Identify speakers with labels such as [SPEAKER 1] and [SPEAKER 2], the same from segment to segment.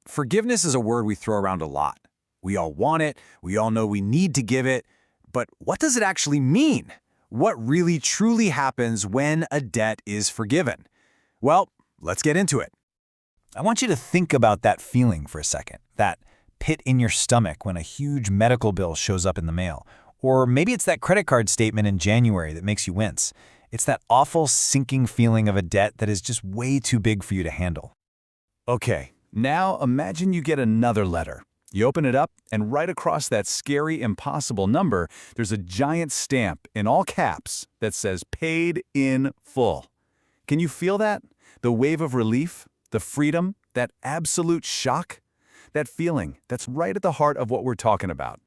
[SPEAKER 1] Forgiveness is a word we throw around a lot. We all want it, we all know we need to give it, but what does it actually mean? What really truly happens when a debt is forgiven? Well, let's get into it. I want you to think about that feeling for a second, that pit in your stomach when a huge medical bill shows up in the mail. Or maybe it's that credit card statement in January that makes you wince. It's that awful sinking feeling of a debt that is just way too big for you to handle. Okay, now imagine you get another letter. You open it up, and right across that scary, impossible number, there's a giant stamp in all caps that says paid in full. Can you feel that? The wave of relief, the freedom, that absolute shock? That feeling, that's right at the heart of what we're talking about.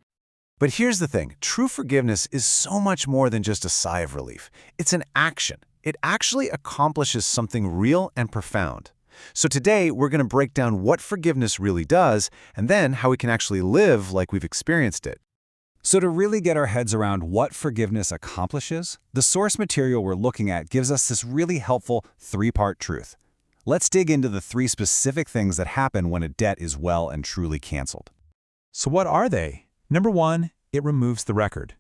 [SPEAKER 1] But here's the thing, true forgiveness is so much more than just a sigh of relief. It's an action. It actually accomplishes something real and profound. So today, we're going to break down what forgiveness really does, and then how we can actually live like we've experienced it. So to really get our heads around what forgiveness accomplishes, the source material we're looking at gives us this really helpful three-part truth. Let's dig into the three specific things that happen when a debt is well and truly canceled.
[SPEAKER 2] So what are they? Number 1, it removes the record.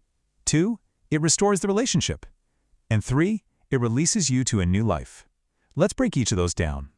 [SPEAKER 2] 2, it restores the relationship. And 3, it releases you to a new life. Let's break each of those down.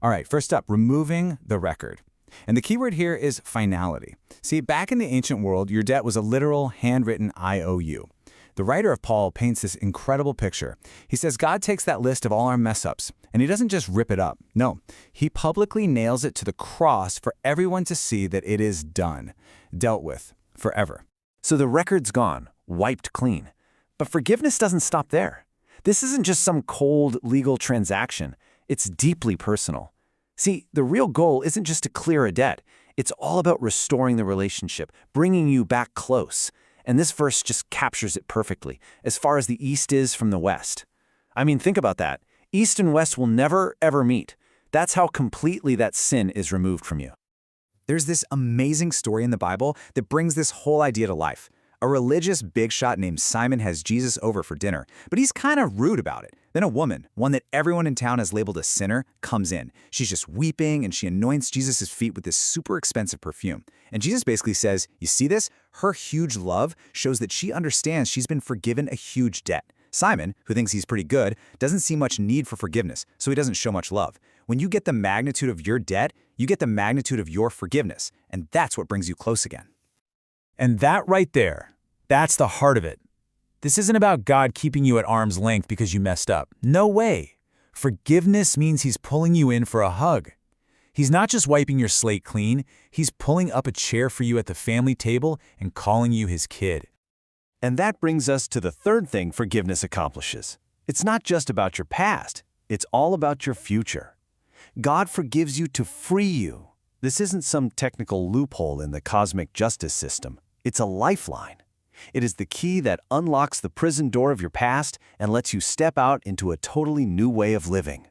[SPEAKER 1] All right, first up, removing the record. And the key word here is finality. See, back in the ancient world, your debt was a literal, handwritten IOU. The writer of Paul paints this incredible picture. He says God takes that list of all our mess-ups, and he doesn't just rip it up. No, he publicly nails it to the cross for everyone to see that it is done, dealt with, forever. So the record's gone, wiped clean. But forgiveness doesn't stop there. This isn't just some cold legal transaction. It's deeply personal. See, the real goal isn't just to clear a debt. It's all about restoring the relationship, bringing you back close. And this verse just captures it perfectly, as far as the East is from the West. I mean, think about that. East and West will never, ever meet. That's how completely that sin is removed from you. There's this amazing story in the Bible that brings this whole idea to life. A religious big shot named Simon has Jesus over for dinner, but he's kind of rude about it. Then a woman, one that everyone in town has labeled a sinner, comes in. She's just weeping, and she anoints Jesus' feet with this super expensive perfume. And Jesus basically says, you see this? Her huge love shows that she understands she's been forgiven a huge debt. Simon, who thinks he's pretty good, doesn't see much need for forgiveness, so he doesn't show much love. When you get the magnitude of your debt, you get the magnitude of your forgiveness, and that's what brings you close again.
[SPEAKER 2] And that right there, that's the heart of it. This isn't about God keeping you at arm's length because you messed up. No way. Forgiveness means he's pulling you in for a hug. He's not just wiping your slate clean, he's pulling up a chair for you at the family table and calling you his kid.
[SPEAKER 1] And that brings us to the third thing forgiveness accomplishes. It's not just about your past, it's all about your future. God forgives you to free you. This isn't some technical loophole in the cosmic justice system. It's a lifeline. It is the key that unlocks the prison door of your past and lets you step out into a totally new way of living.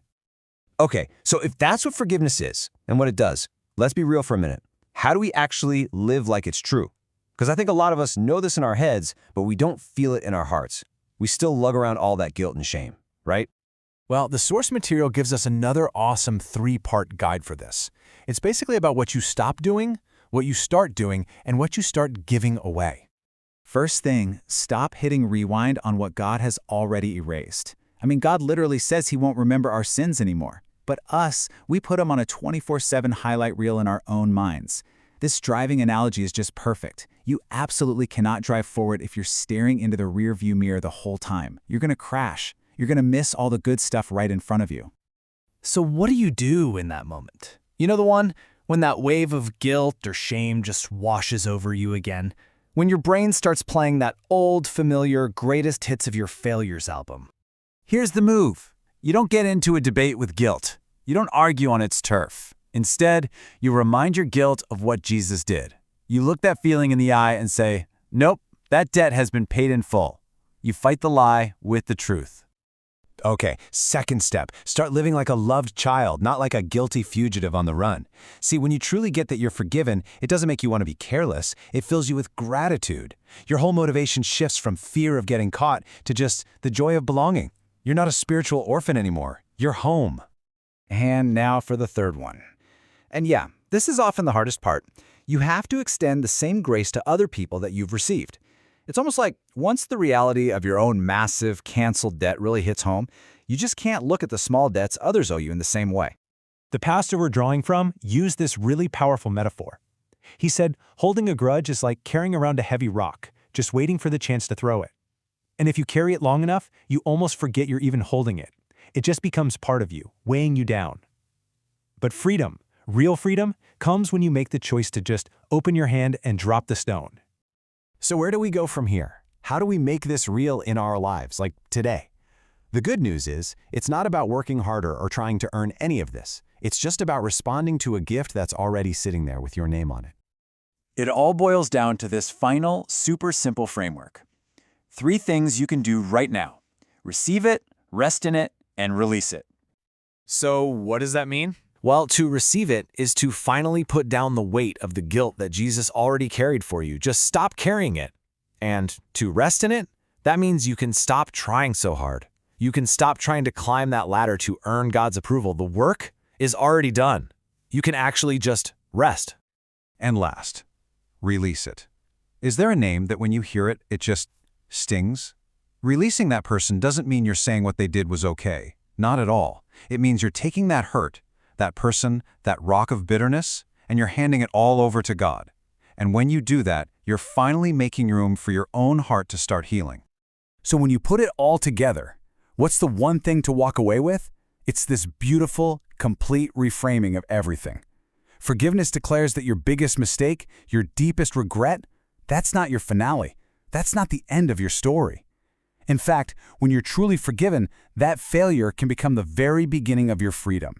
[SPEAKER 1] Okay, so if that's what forgiveness is and what it does, let's be real for a minute. How do we actually live like it's true? Because I think a lot of us know this in our heads, but we don't feel it in our hearts. We still lug around all that guilt and shame, right?
[SPEAKER 2] Well, the source material gives us another awesome three-part guide for this. It's basically about what you stop doing, what you start doing, and what you start giving away.
[SPEAKER 1] First thing, stop hitting rewind on what God has already erased. I mean, God literally says he won't remember our sins anymore. But us, we put them on a 24/7 highlight reel in our own minds. This driving analogy is just perfect. You absolutely cannot drive forward if you're staring into the rearview mirror the whole time. You're going to crash. You're going to miss all the good stuff right in front of you.
[SPEAKER 2] So what do you do in that moment? You know the one when that wave of guilt or shame just washes over you again? When your brain starts playing that old, familiar greatest hits of your failures album.
[SPEAKER 1] Here's the move. You don't get into a debate with guilt. You don't argue on its turf. Instead, you remind your guilt of what Jesus did. You look that feeling in the eye and say, nope, that debt has been paid in full. You fight the lie with the truth. Okay, second step, start living like a loved child, not like a guilty fugitive on the run. See, when you truly get that you're forgiven, it doesn't make you want to be careless. It fills you with gratitude. Your whole motivation shifts from fear of getting caught to just the joy of belonging. You're not a spiritual orphan anymore. You're home. And now for the third one. And yeah, this is often the hardest part. You have to extend the same grace to other people that you've received. It's almost like once the reality of your own massive, canceled debt really hits home, you just can't look at the small debts others owe you in the same way.
[SPEAKER 2] The pastor we're drawing from used this really powerful metaphor. He said, holding a grudge is like carrying around a heavy rock, just waiting for the chance to throw it. And if you carry it long enough, you almost forget you're even holding it. It just becomes part of you, weighing you down. But freedom, real freedom, comes when you make the choice to just open your hand and drop the stone.
[SPEAKER 3] So where do we go from here? How do we make this real in our lives, like today? The good news is, it's not about working harder or trying to earn any of this. It's just about responding to a gift that's already sitting there with your name on it.
[SPEAKER 2] It all boils down to this final, super simple framework. 3 things you can do right now. Receive it, rest in it, and release it.
[SPEAKER 3] So what does that mean?
[SPEAKER 1] Well, to receive it is to finally put down the weight of the guilt that Jesus already carried for you. Just stop carrying it. And to rest in it, that means you can stop trying so hard. You can stop trying to climb that ladder to earn God's approval. The work is already done. You can actually just rest.
[SPEAKER 4] And last, release it. Is there a name that when you hear it, it just stings? Releasing that person doesn't mean you're saying what they did was okay. Not at all. It means you're taking that hurt, that person, that rock of bitterness, and you're handing it all over to God. And when you do that, you're finally making room for your own heart to start healing.
[SPEAKER 1] So when you put it all together, what's the one thing to walk away with? It's this beautiful, complete reframing of everything. Forgiveness declares that your biggest mistake, your deepest regret, that's not your finale. That's not the end of your story. In fact, when you're truly forgiven, that failure can become the very beginning of your freedom.